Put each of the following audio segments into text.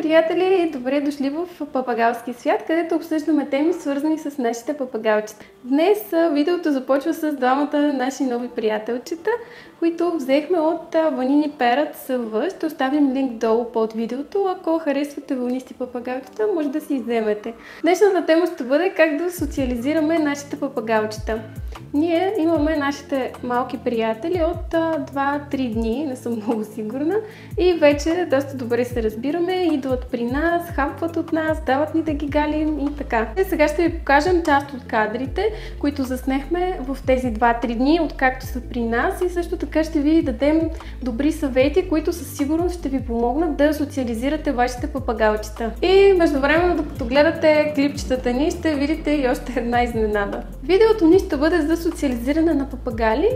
приятели! Добре дошли в Папагалски свят, където обсъждаме теми, свързани с нашите папагалчета. Днес видеото започва с двамата наши нови приятелчета, които взехме от Ванини Перът СВ. Ще оставим линк долу под видеото. Ако харесвате вълнисти папагалчета, може да си вземете. Днешната тема ще бъде как да социализираме нашите папагалчета. Ние имаме нашите малки приятели от 2-3 дни, не съм много сигурна, и вече доста добре се разбираме, идват при нас, хапват от нас, дават ни да ги галим и така. Сега ще ви покажем част от кадрите, които заснехме в тези 2-3 дни, откакто са при нас, и също така ще ви дадем добри съвети, които със сигурност ще ви помогнат да социализирате вашите папагалчета. И междувременно, докато гледате клипчетата ни, ще видите и още една изненада. Видеото ни ще бъде за социализиране на папагали.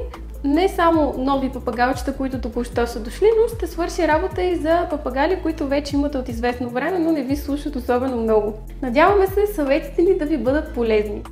Не само нови папагалчета, които току-що са дошли, но ще свърши работа и за папагали, които вече имате от известно време, но не ви слушат особено много. Надяваме се съветите ни да ви бъдат полезни.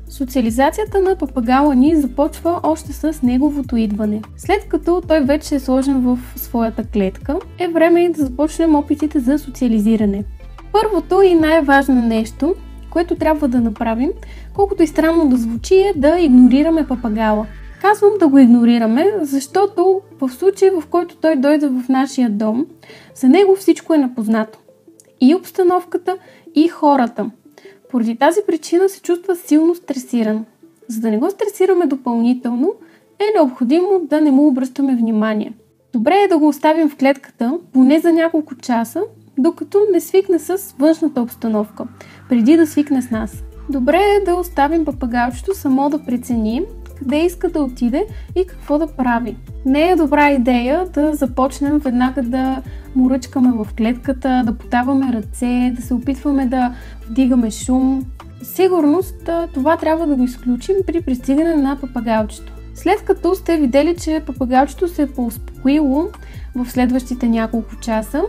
Социализацията на папагала ни започва още с неговото идване. След като той вече е сложен в своята клетка, е време и да започнем опитите за социализиране. Първото и най-важно нещо, което трябва да направим, колкото и странно да звучи, е да игнорираме папагала. Казвам да го игнорираме, защото в случая, в който той дойде в нашия дом, за него всичко е непознато. И обстановката, и хората. Поради тази причина се чувства силно стресиран. За да не го стресираме допълнително, е необходимо да не му обръщаме внимание. Добре е да го оставим в клетката, поне за няколко часа, докато не свикне с външната обстановка, преди да свикне с нас. Добре е да оставим папагалчето само да прецени къде иска да отиде и какво да прави. Не е добра идея да започнем веднага да му ръчкаме в клетката, да потаваме ръце, да се опитваме да вдигаме шум. Сигурност това трябва да го изключим при пристигане на папагалчето. След като сте видели, че папагалчето се е поуспокоило в следващите няколко часа,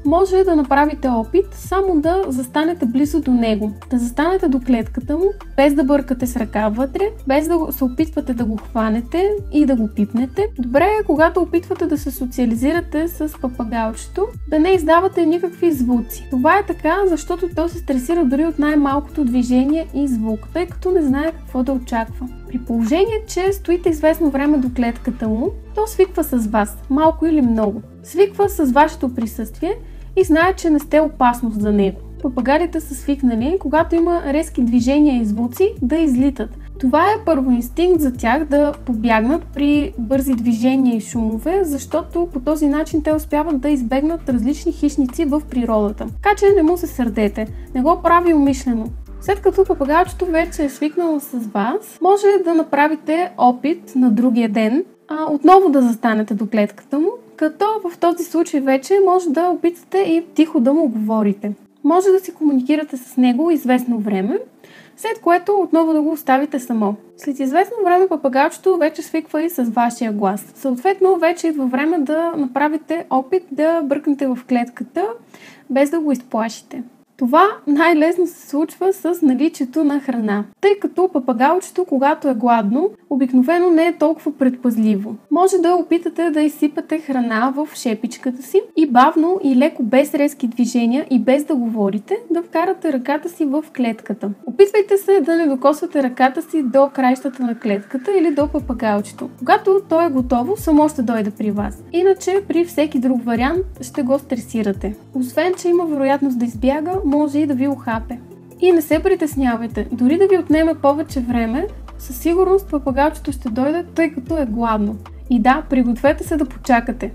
може да направите опит само да застанете близо до него. Да застанете до клетката му, без да бъркате с ръка вътре, без да се опитвате да го хванете и да го пипнете. Добре е, когато опитвате да се социализирате с папагалчето, да не издавате никакви звуци. Това е така, защото то се стресира дори от най-малкото движение и звук, тъй като не знае какво да очаква. При положение, че стоите известно време до клетката му, то свиква с вас, малко или много. Свиква с вашето присъствие и знае, че не сте опасност за него. Папагалите са свикнали, когато има резки движения и звуци, да излитат. Това е първоинстинкт за тях да побягнат при бързи движения и шумове, защото по този начин те успяват да избегнат различни хищници в природата. Така че не му се сърдете, не го прави умишлено. След като папагалчето вече е свикнало с вас, може да направите опит на другия ден, отново да застанете до клетката му, като в този случай вече може да опитате и тихо да му говорите. Може да си комуникирате с него известно време, след което отново да го оставите само. След известно време папагалчето вече свиква и с вашия глас. Съответно, вече идва време да направите опит да бъркнете в клетката, без да го изплашите. Това най-лесно се случва с наличието на храна, тъй като папагалчето, когато е гладно, обикновено не е толкова предпазливо. Може да опитате да изсипате храна в шепичката си и бавно и леко, без резки движения и без да говорите, да вкарате ръката си в клетката. Опитвайте се да не докосвате ръката си до краищата на клетката или до папагалчето. Когато то е готово, само ще дойде при вас. Иначе при всеки друг вариант ще го стресирате. Освен, че има вероятност да избяга, може и да ви ухапе. И не се притеснявайте, дори да ви отнеме повече време, със сигурност папагалчето ще дойде, тъй като е гладно. И да, пригответе се да почакате.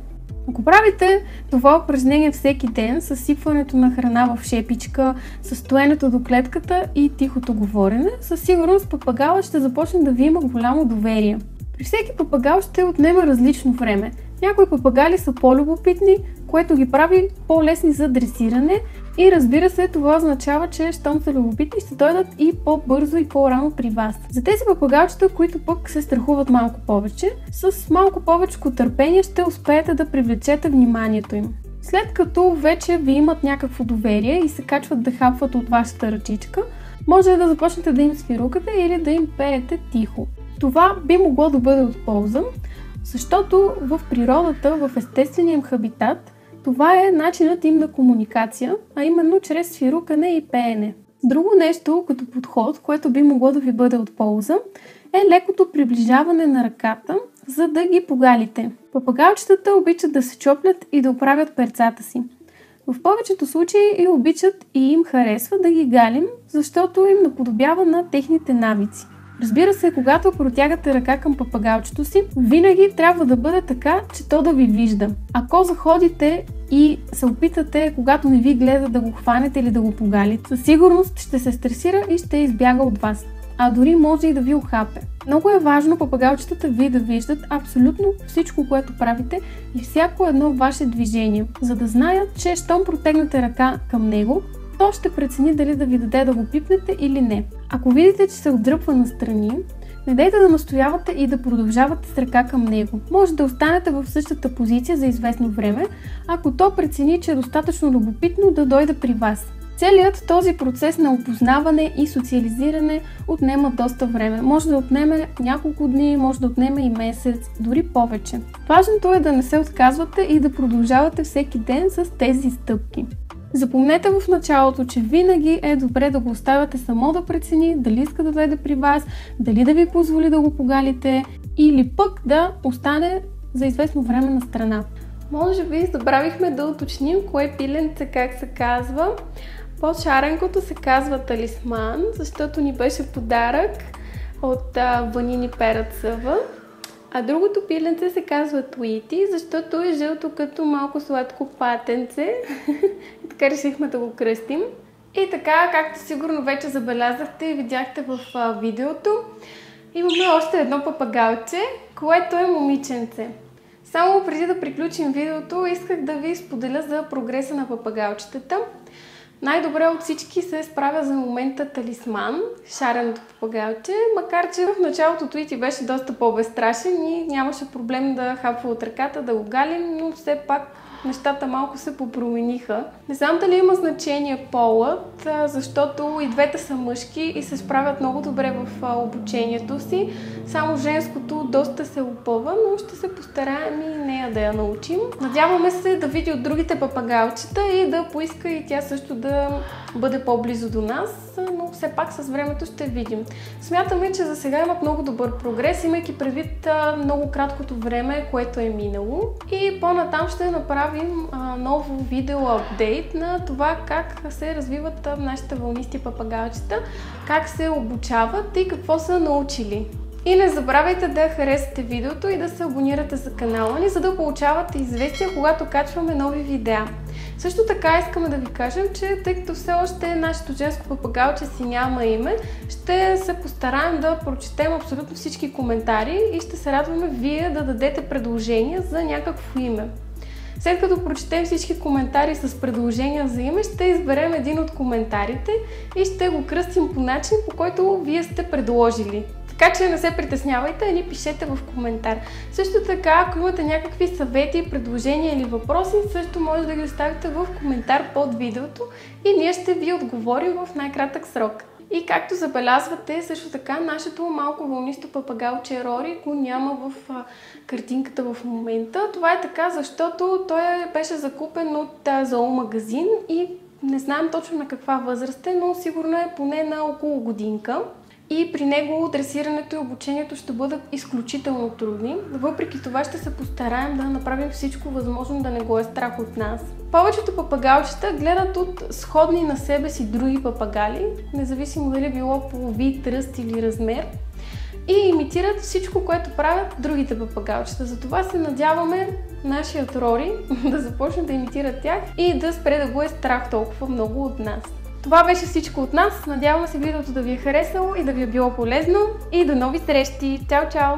Ако правите това упражнение всеки ден, с сипването на храна в шепичка, с стоенето до клетката и тихото говорене, със сигурност папагала ще започне да ви има голямо доверие. При всеки папагал ще отнема различно време. Някои папагали са по-любопитни, което ги прави по-лесни за дресиране, и разбира се, това означава, че щом са любопитни, ще дойдат и по-бързо и по-рано при вас. За тези папагалчета, които пък се страхуват малко повече, с малко повече търпение ще успеете да привлечете вниманието им. След като вече ви имат някакво доверие и се качват да хапват от вашата ръчичка, може да започнете да им свирукате или да им пеете тихо. Това би могло да бъде от полза, защото в природата, в естествения им хабитат, Това е начинът им на комуникация, а именно чрез свирукане и пеене. Друго нещо като подход, което би могло да ви бъде от полза, е лекото приближаване на ръката, за да ги погалите. Папагалчетата обичат да се чоплят и да оправят перцата си. В повечето случаи и обичат и им харесва да ги галим, защото им наподобява на техните навици. Разбира се, когато протягате ръка към папагалчето си, винаги трябва да бъде така, че то да ви вижда. Ако заходите и се опитате, когато не ви гледа, да го хванете или да го погалите, със сигурност ще се стресира и ще избяга от вас. А дори може и да ви ухапе. Много е важно папагалчетата ви да виждат абсолютно всичко, което правите и всяко едно ваше движение, за да знаят, че щом протегнете ръка към него, то ще прецени дали да ви даде да го пипнете или не. Ако видите, че се отдръпва настрани, не дейте да настоявате и да продължавате с ръка към него. Може да останете в същата позиция за известно време, ако то прецени, че е достатъчно любопитно да дойде при вас. Целият този процес на опознаване и социализиране отнема доста време. Може да отнеме няколко дни, може да отнеме и месец, дори повече. Важното е да не се отказвате и да продължавате всеки ден с тези стъпки. Запомнете в началото, че винаги е добре да го оставяте само да прецени дали иска да дойде при вас, дали да ви позволи да го погалите или пък да остане за известно време на страна. Може би забравихме да уточним кое пиленце как се казва. По-шаренкото се казва Талисман, защото ни беше подарък от Ванини Перът Съва. А другото пиленце се казва Туити, защото е жълто като малко сладко патенце. И така решихме да го кръстим. И така, както сигурно вече забелязахте и видяхте в видеото, имаме още едно папагалче, което е момиченце. Само преди да приключим видеото, исках да ви споделя за прогреса на папагалчетата. Най-добре от всички се справя за момента Талисман, шареното папагалче, макар че в началото Туити беше доста по-безстрашен и нямаше проблем да хапва от ръката, да го галим, но все пак нещата малко се попромениха. Не знам дали има значение полът, защото и двете са мъжки и се справят много добре в обучението си. Само женското доста се опъва, но ще се постараем и нея да я научим. Надяваме се да види от другите папагалчета и да поиска и тя също да бъде по-близо до нас, но все пак с времето ще видим. Смятаме, че за сега имат много добър прогрес, имайки предвид много краткото време, което е минало. И по-натам ще направим ново видео апдейт на това как се развиват нашите вълнисти папагалчета, как се обучават и какво са научили. И не забравяйте да харесате видеото и да се абонирате за канала ни, за да получавате известия, когато качваме нови видеа. Също така искаме да ви кажем, че тъй като все още нашето женско папагалче си няма име, ще се постараем да прочетем абсолютно всички коментари и ще се радваме вие да дадете предложения за някакво име. След като прочетем всички коментари с предложения за име, ще изберем един от коментарите и ще го кръстим по начин, по който вие сте предложили. Така че не се притеснявайте, а ни пишете в коментар. Също така, ако имате някакви съвети, предложения или въпроси, също може да ги оставите в коментар под видеото и ние ще ви отговорим в най-кратък срок. И както забелязвате, също така, нашето малко вълнисто папагалче Рори го няма в картинката в момента. Това е така, защото той беше закупен от зоомагазин и не знаем точно на каква възраст е, но сигурно е поне на около годинка. И при него дресирането и обучението ще бъдат изключително трудни. Въпреки това ще се постараем да направим всичко възможно да не го е страх от нас. Повечето папагалчета гледат от сходни на себе си други папагали, независимо дали било по вид, ръст или размер, и имитират всичко, което правят другите папагалчета. Затова се надяваме нашият Рори да започне да имитира тях и да спре да го е страх толкова много от нас. Това беше всичко от нас. Надяваме се видеото да ви е харесало и да ви е било полезно. И до нови срещи! Чао, чао!